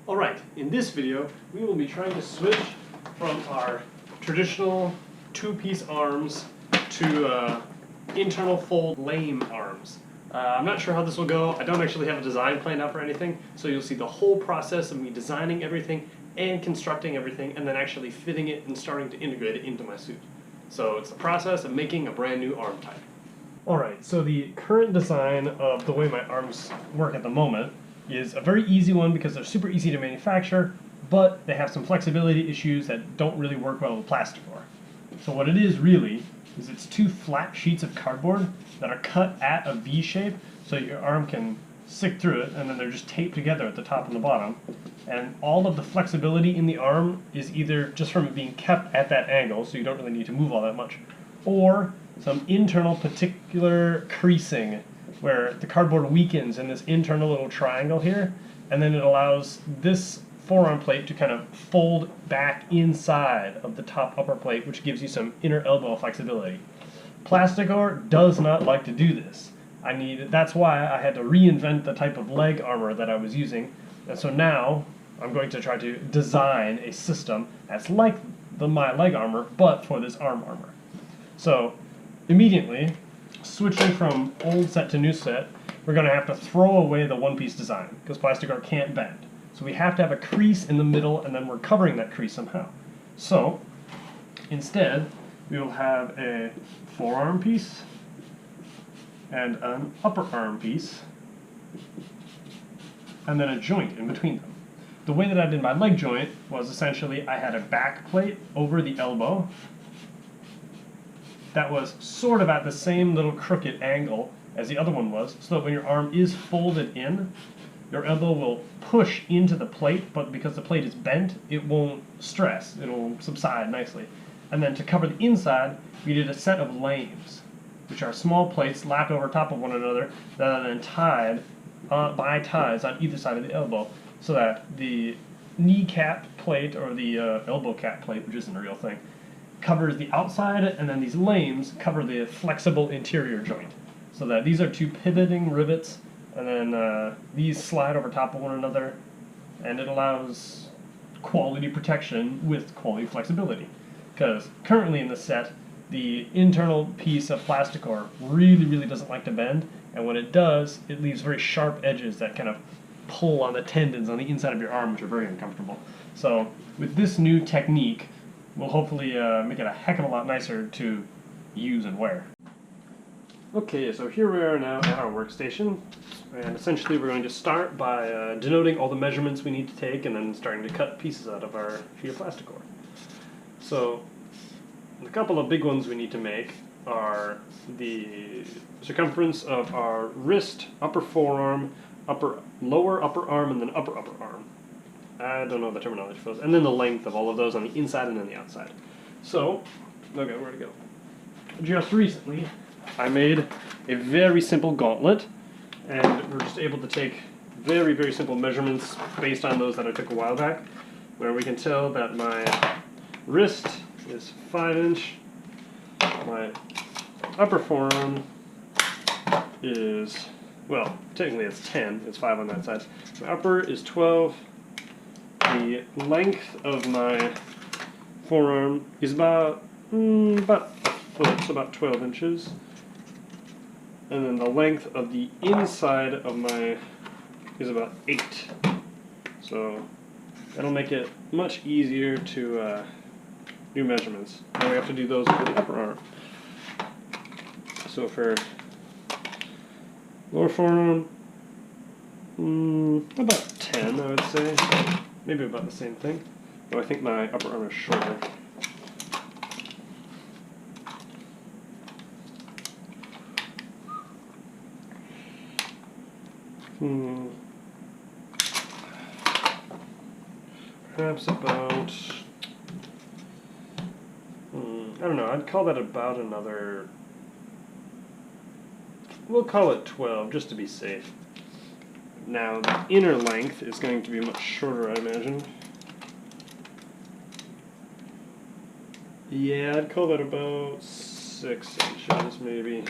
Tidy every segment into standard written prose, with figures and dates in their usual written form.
Alright, in this video we will be trying to switch from our traditional two-piece arms to internal fold lame arms. I'm not sure how this will go. I don't actually have a design planned out for anything, so you'll see the whole process of me designing everything and constructing everything and then actually fitting it and starting to integrate it into my suit. So it's the process of making a brand new arm type. Alright, so the current design of the way my arms work at the moment is a very easy one because they're super easy to manufacture, but they have some flexibility issues that don't really work well with plasticor. So what it is really is it's two flat sheets of cardboard that are cut at a V shape so your arm can stick through it, and then they're just taped together at the top and the bottom. And all of the flexibility in the arm is either just from it being kept at that angle, so you don't really need to move all that much, or some internal particular creasing where the cardboard weakens in this internal little triangle here, and then it allows this forearm plate to kind of fold back inside of the top upper plate, which gives you some inner elbow flexibility. Plasticor does not like to do this. That's why I had to reinvent the type of leg armor that I was using, and so now I'm going to try to design a system that's like my leg armor, but for this arm armor. So immediately, switching from old set to new set, we're going to have to throw away the one-piece design because plasticor can't bend. So we have to have a crease in the middle, and then we're covering that crease somehow. So instead, we will have a forearm piece and an upper arm piece, and then a joint in between them. The way that I did my leg joint was essentially I had a back plate over the elbow that was sort of at the same little crooked angle as the other one was, so that when your arm is folded in, your elbow will push into the plate, but because the plate is bent, it won't stress. It'll subside nicely. And then to cover the inside, we did a set of lames, which are small plates lapped over top of one another that are then tied by ties on either side of the elbow, so that the kneecap plate, or the elbow cap plate, which isn't a real thing, covers the outside, and then these lames cover the flexible interior joint. So that these are two pivoting rivets, and then these slide over top of one another, and it allows quality protection with quality flexibility. Because currently in the set, the internal piece of plasticor really doesn't like to bend, and when it does, it leaves very sharp edges that kind of pull on the tendons on the inside of your arm, which are very uncomfortable. So with this new technique, we'll hopefully make it a heck of a lot nicer to use and wear. Okay, so here we are now at our workstation, and essentially we're going to start by denoting all the measurements we need to take and then starting to cut pieces out of our sheet of plasticor. So the couple of big ones we need to make are the circumference of our wrist, upper forearm, lower upper arm, and then upper arm. I don't know the terminology for those. And then the length of all of those on the inside and then the outside. So, okay, where to go? Just recently, I made a very simple gauntlet, and we're just able to take very simple measurements based on those that I took a while back, where we can tell that my wrist is 5 inch, my upper forearm is, well, technically it's 10, it's 5 on that side. My upper is 12. The length of my forearm is about a foot, so about 12 inches. And then the length of the inside of my is about 8. So that'll make it much easier to do measurements. Now we have to do those for the upper arm. So for lower forearm, about 10, I would say. Maybe about the same thing, though I think my upper arm is shorter. Perhaps about, I don't know, I'd call that about another, we'll call it 12, just to be safe. Now, the inner length is going to be much shorter, I imagine. Yeah, I'd call that about 6 inches, maybe.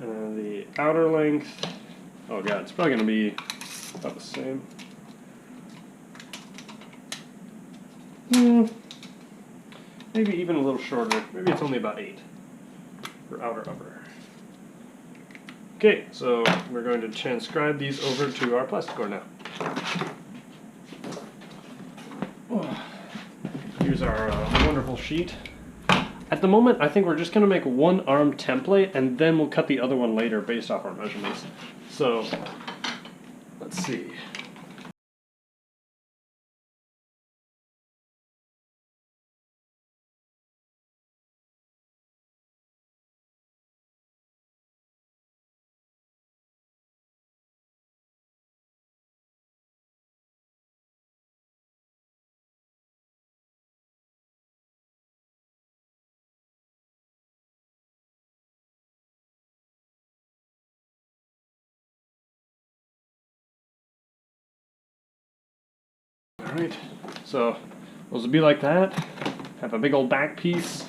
And the outer length, oh god, it's probably going to be about the same. Maybe even a little shorter. Maybe it's only about 8 for outer upper. Okay, so we're going to transcribe these over to our plasticor now. Here's our wonderful sheet. At the moment, I think we're just going to make one arm template, and then we'll cut the other one later based off our measurements. So, let's see. Alright, so those will be like that. Have a big old back piece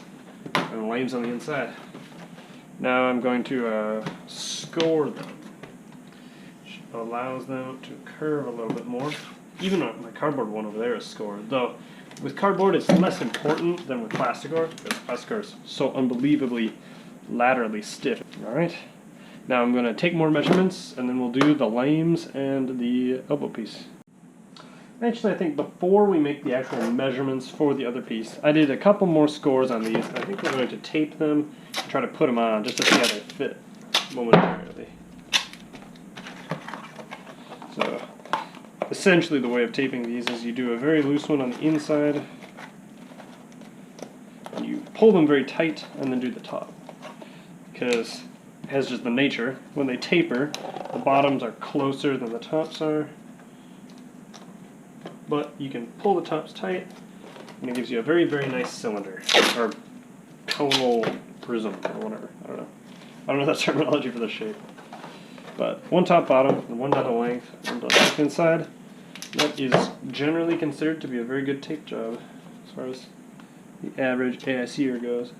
and lames on the inside. Now I'm going to score them, which allows them to curve a little bit more. Even my cardboard one over there is scored, though with cardboard it's less important than with plasticor, because plasticor is so unbelievably laterally stiff. Alright, now I'm going to take more measurements and then we'll do the lames and the elbow piece. Actually, I think before we make the actual measurements for the other piece, I did a couple more scores on these. I think we're going to tape them and try to put them on just to see how they fit momentarily. So, essentially the way of taping these is you do a very loose one on the inside, and you pull them very tight, and then do the top. Because it has just the nature, when they taper, the bottoms are closer than the tops are. But you can pull the tops tight, and it gives you a very, very nice cylinder, or conal prism, or whatever. I don't know that terminology for the shape. But one top bottom, and one dot of length, one dot length inside. That is generally considered to be a very good tape job, as far as the average AICer goes.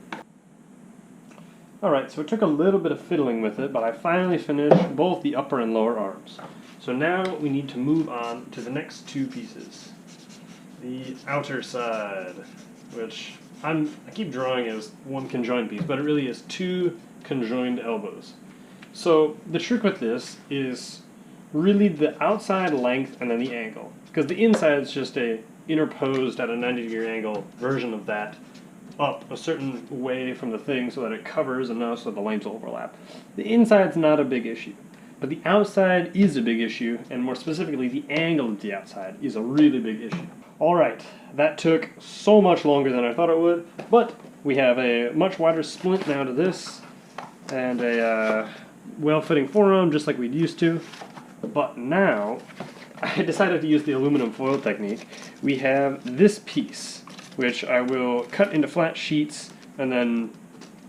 Alright, so it took a little bit of fiddling with it, but I finally finished both the upper and lower arms. So now we need to move on to the next two pieces. The outer side, which I keep drawing as one conjoined piece, but it really is two conjoined elbows. So the trick with this is really the outside length and then the angle. Because the inside is just a interposed at a 90-degree angle version of that up a certain way from the thing so that it covers enough so the lames will overlap. The inside's not a big issue. But the outside is a big issue, and more specifically, the angle of the outside is a really big issue. Alright, that took so much longer than I thought it would, but we have a much wider splint now to this, and a well-fitting forearm just like we'd used to. But now, I decided to use the aluminum foil technique. We have this piece, which I will cut into flat sheets and then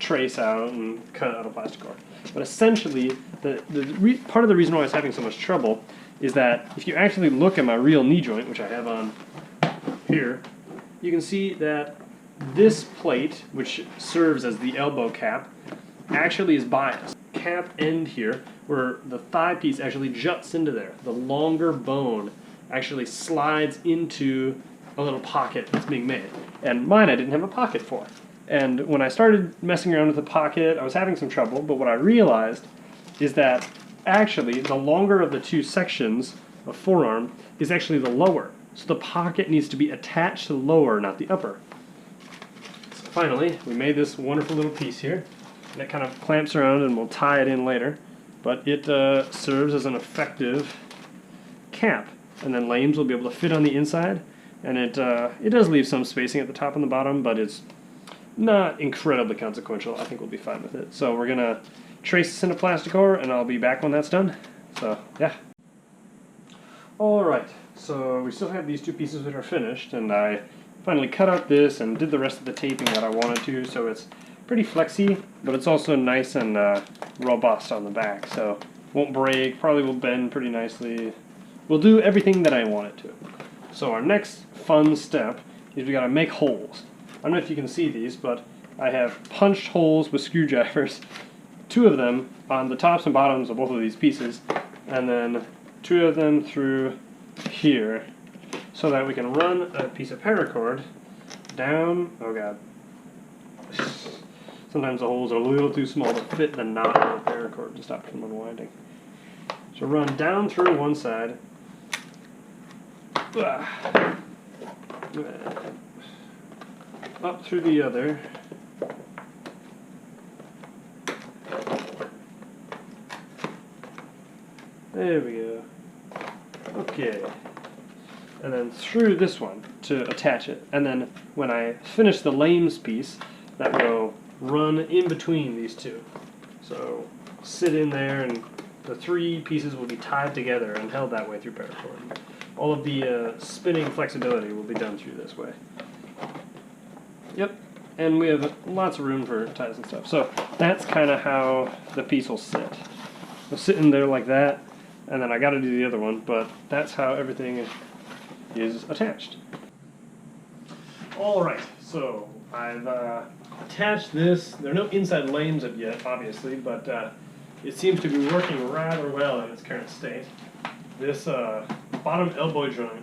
trace out and cut out of plasticor. But essentially, part of the reason why I was having so much trouble is that if you actually look at my real knee joint, which I have on here, you can see that this plate, which serves as the elbow cap, actually is biased. Cap end here, where the thigh piece actually juts into there. The longer bone actually slides into a little pocket that's being made. And mine I didn't have a pocket for. And when I started messing around with the pocket, I was having some trouble, but what I realized is that actually the longer of the two sections of forearm is actually the lower. So the pocket needs to be attached to the lower, not the upper. So finally, we made this wonderful little piece here, and it kind of clamps around and we'll tie it in later, but it serves as an effective cap. And then lames will be able to fit on the inside, and it does leave some spacing at the top and the bottom, but it's not incredibly consequential. I think we'll be fine with it. So we're going to trace this into plasticor, and I'll be back when that's done. So, yeah. Alright, so we still have these two pieces that are finished, and I finally cut out this and did the rest of the taping that I wanted to, so it's pretty flexy, but it's also nice and robust on the back, so won't break, probably will bend pretty nicely. We'll do everything that I want it to. So our next fun step is we got to make holes. I don't know if you can see these, but I have punched holes with screwdrivers, 2 of them on the tops and bottoms of both of these pieces, and then 2 of them through here, so that we can run a piece of paracord down. Oh god. Sometimes the holes are a little too small to fit the knot of the paracord to stop it from unwinding. So run down through one side. Up through the other. There we go. Okay. And then through this one to attach it. And then when I finish the lames piece, that will run in between these two. So sit in there and the three pieces will be tied together and held that way through paracord. All of the spinning flexibility will be done through this way. Yep, and we have lots of room for ties and stuff. So that's kind of how the piece will sit. It'll sit in there like that, and then I got to do the other one, but that's how everything is attached. Alright, so I've attached this. There are no inside lames of yet, obviously, but it seems to be working rather well in its current state. This bottom elbow joint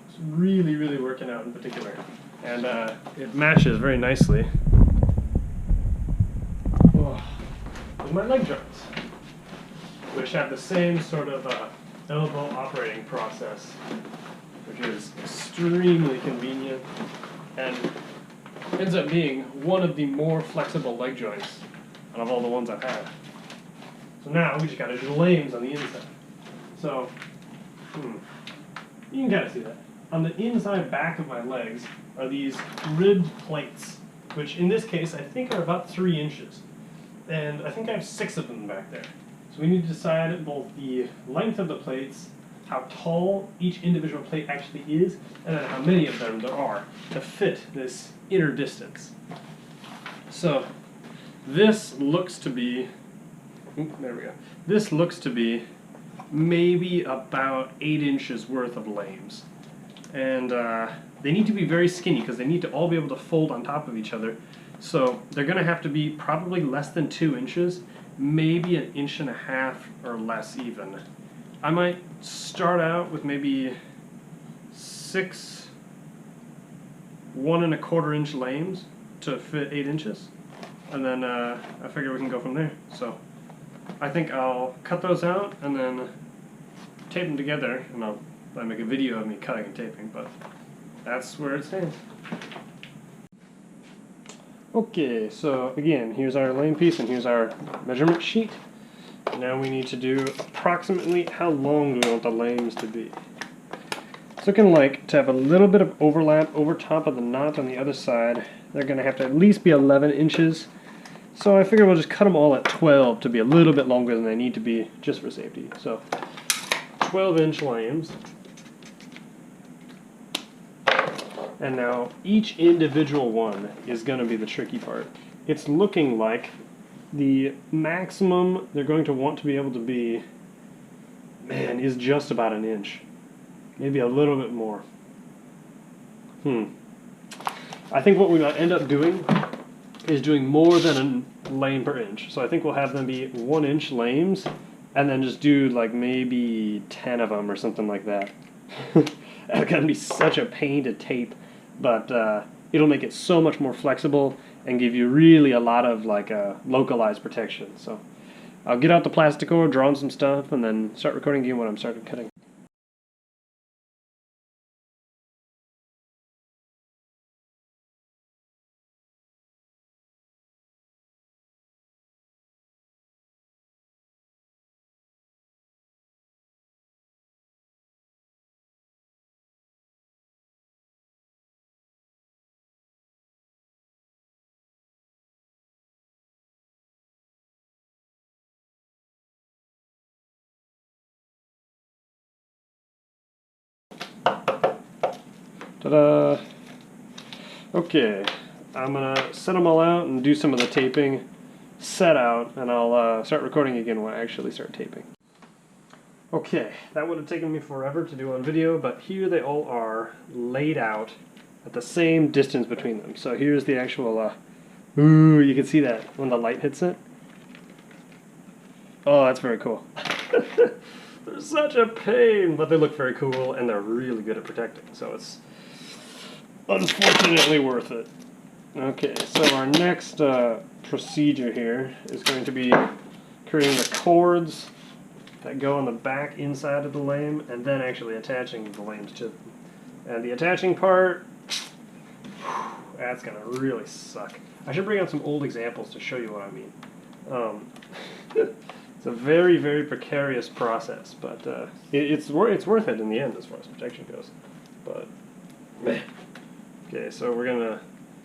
is really, really working out in particular. And it matches very nicely with my leg joints, which have the same sort of elbow operating process, which is extremely convenient and ends up being one of the more flexible leg joints out of all the ones I've had. So now we just got to do the lames on the inside. So, you can kind of see that. On the inside back of my legs are these ribbed plates, which in this case I think are about 3 inches. And I think I have 6 of them back there. So we need to decide both the length of the plates, how tall each individual plate actually is, and then how many of them there are to fit this inner distance. So this looks to be, there we go. This looks to be maybe about 8 inches worth of lames. And they need to be very skinny because they need to all be able to fold on top of each other. So they're going to have to be probably less than 2 inches, maybe 1.5 inches or less even. I might start out with maybe 6 1¼ inch lames to fit 8 inches. And then I figure we can go from there. So I think I'll cut those out and then tape them together, and I'll make a video of me cutting and taping, but that's where it stands. Okay, so again, here's our lame piece and here's our measurement sheet. Now we need to do approximately how long do we want the lames to be. It's looking like to have a little bit of overlap over top of the knot on the other side. They're going to have to at least be 11 inches. So I figure we'll just cut them all at 12 to be a little bit longer than they need to be just for safety. So 12-inch lames. And now each individual one is going to be the tricky part. It's looking like the maximum they're going to want to be able to be, man, is just about 1 inch. Maybe a little bit more. I think what we might end up doing is doing more than a lame per inch. So I think we'll have them be 1-inch lames and then just do like maybe 10 of them or something like that. It's going to be such a pain to tape, but it'll make it so much more flexible and give you really a lot of like localized protection. So I'll get out the plastic-ore, draw on some stuff, and then start recording again when I'm starting cutting. Ta-da! Okay, I'm gonna set them all out and do some of the taping set out, and I'll start recording again when I actually start taping. Okay, that would have taken me forever to do on video, but here they all are laid out at the same distance between them. So here's the actual, ooh, you can see that when the light hits it. Oh, that's very cool. They're such a pain, but they look very cool, and they're really good at protecting. So it's unfortunately worth it. Okay, so our next procedure here is going to be creating the cords that go on the back inside of the lame, and then actually attaching the lames to them. And the attaching part, that's going to really suck. I should bring out some old examples to show you what I mean. It's a very, very precarious process, but it's worth it in the end as far as protection goes. But, man. Okay, so we're going to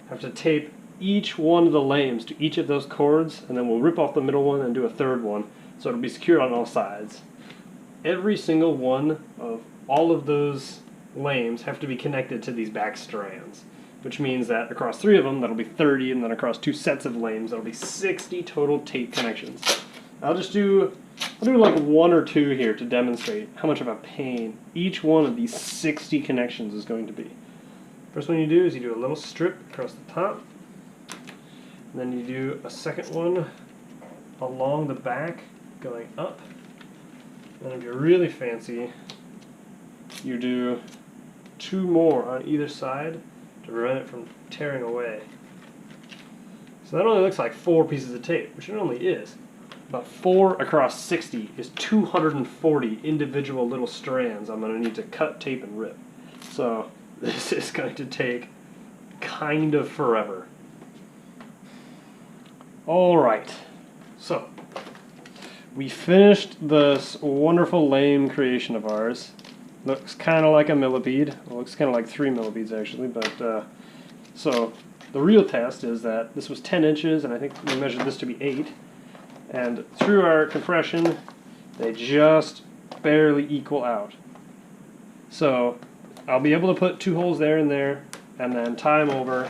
have to tape each one of the lames to each of those cords, and then we'll rip off the middle one and do a third one, so it'll be secured on all sides. Every single one of all of those lames have to be connected to these back strands, which means that across 3 of them, that'll be 30, and then across 2 sets of lames, that'll be 60 total tape connections. I'll do like 1 or 2 here to demonstrate how much of a pain each one of these 60 connections is going to be. First one you do is you do a little strip across the top, and then you do a second one along the back going up, and if you're really fancy, you do 2 more on either side to prevent it from tearing away. So that only looks like 4 pieces of tape, which it only is. But 4 across 60 is 240 individual little strands I'm going to need to cut, tape, and rip. So this is going to take kind of forever. Alright, so we finished this wonderful lame creation of ours. Looks kind of like a millipede. Well, looks kind of like 3 millipedes actually, but so the real test is that this was 10 inches, and I think we measured this to be 8. And through our compression, they just barely equal out. So I'll be able to put 2 holes there and there, and then tie them over,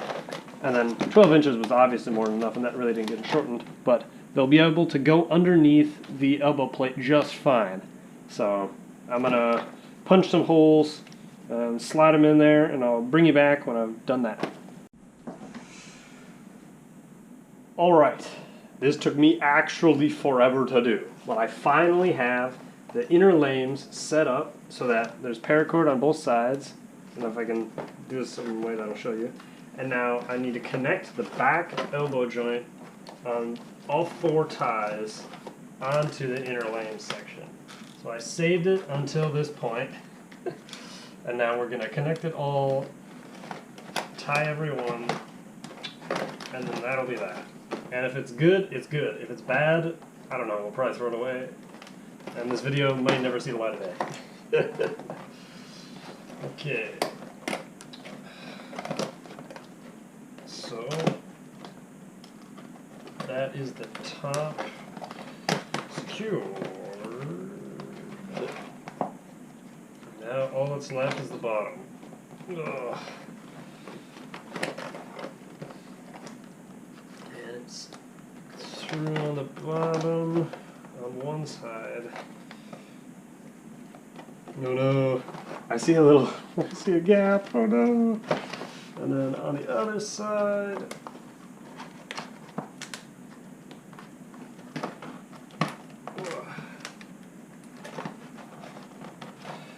and then 12 inches was obviously more than enough, and that really didn't get shortened, but they'll be able to go underneath the elbow plate just fine. So I'm going to punch some holes, and slide them in there, and I'll bring you back when I've done that. Alright. This took me actually forever to do, but I finally have the inner lames set up so that there's paracord on both sides, and if I can do this some way that'll show you. And now I need to connect the back elbow joint on all 4 ties onto the inner lame section. So I saved it until this point, and now we're going to connect it all, tie every one, and then that'll be that. And if it's good, it's good. If it's bad, I don't know, we'll probably throw it away. And this video might never see the light of day. Okay. So, that is the top secured. Now all that's left is the bottom. Ugh. Through on the bottom on one side. Oh no, I see a gap, oh no. And then on the other side.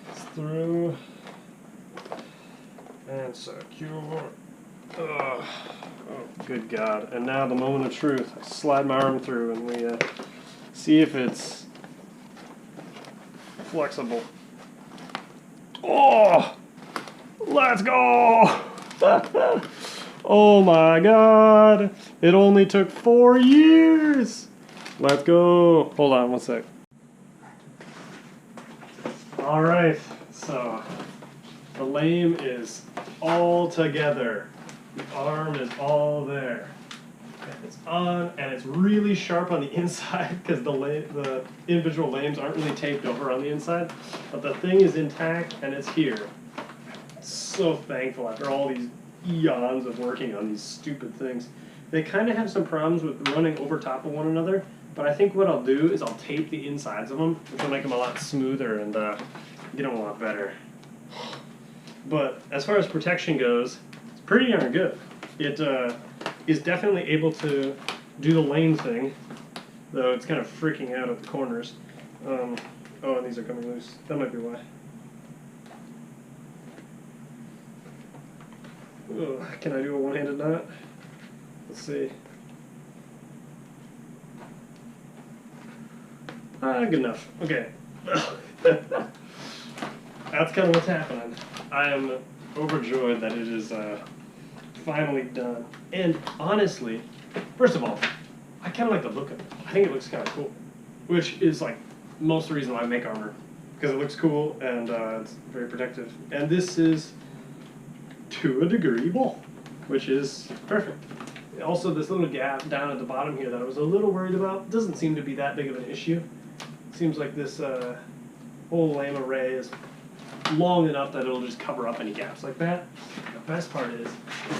It's through and secure. Oh, good God. And now the moment of truth. I slide my arm through and we see if it's flexible. Oh! Let's go! Oh my God! It only took 4 years! Let's go! Hold on 1 sec. Alright, so the lame is all together. The arm is all there. And it's on, and it's really sharp on the inside because the individual lames aren't really taped over on the inside. But the thing is intact, and it's here. So thankful after all these eons of working on these stupid things. They kind of have some problems with running over top of one another, but I think what I'll do is I'll tape the insides of them, which will make them a lot smoother and get them a lot better. But as far as protection goes, it's pretty darn good. It is definitely able to do the lane thing, though it's kind of freaking out at the corners. Oh, and these are coming loose. That might be why. Ugh, can I do a one-handed knot? Let's see. Good enough. Okay. That's kind of what's happening. I am overjoyed that it is finally done. And honestly, first of all, I kind of like the look of it. I think it looks kind of cool, which is like most of the reason why I make armor, because it looks cool and it's very protective. And this is to a degree ball, which is perfect. Also, this little gap down at the bottom here that I was a little worried about doesn't seem to be that big of an issue. Seems like this whole lame array is long enough that it'll just cover up any gaps like that. The best part is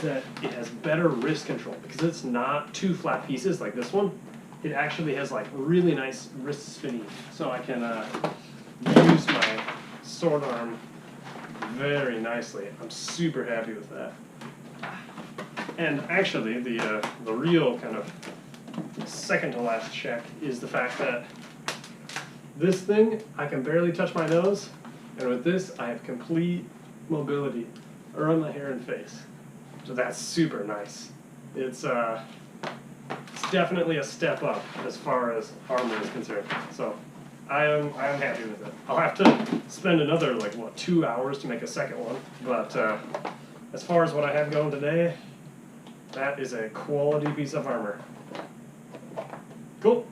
that it has better wrist control because it's not two flat pieces like this one. It actually has like really nice wrist spinning, so I can use my sword arm very nicely. I'm super happy with that. And actually, the real kind of second to last check is the fact that this thing, I can barely touch my nose, and with this, I have complete mobility around my hair and face. So that's super nice. It's definitely a step up as far as armor is concerned. So I am happy with it. I'll have to spend another, like, what, 2 hours to make a second one. But as far as what I have going today, that is a quality piece of armor. Cool.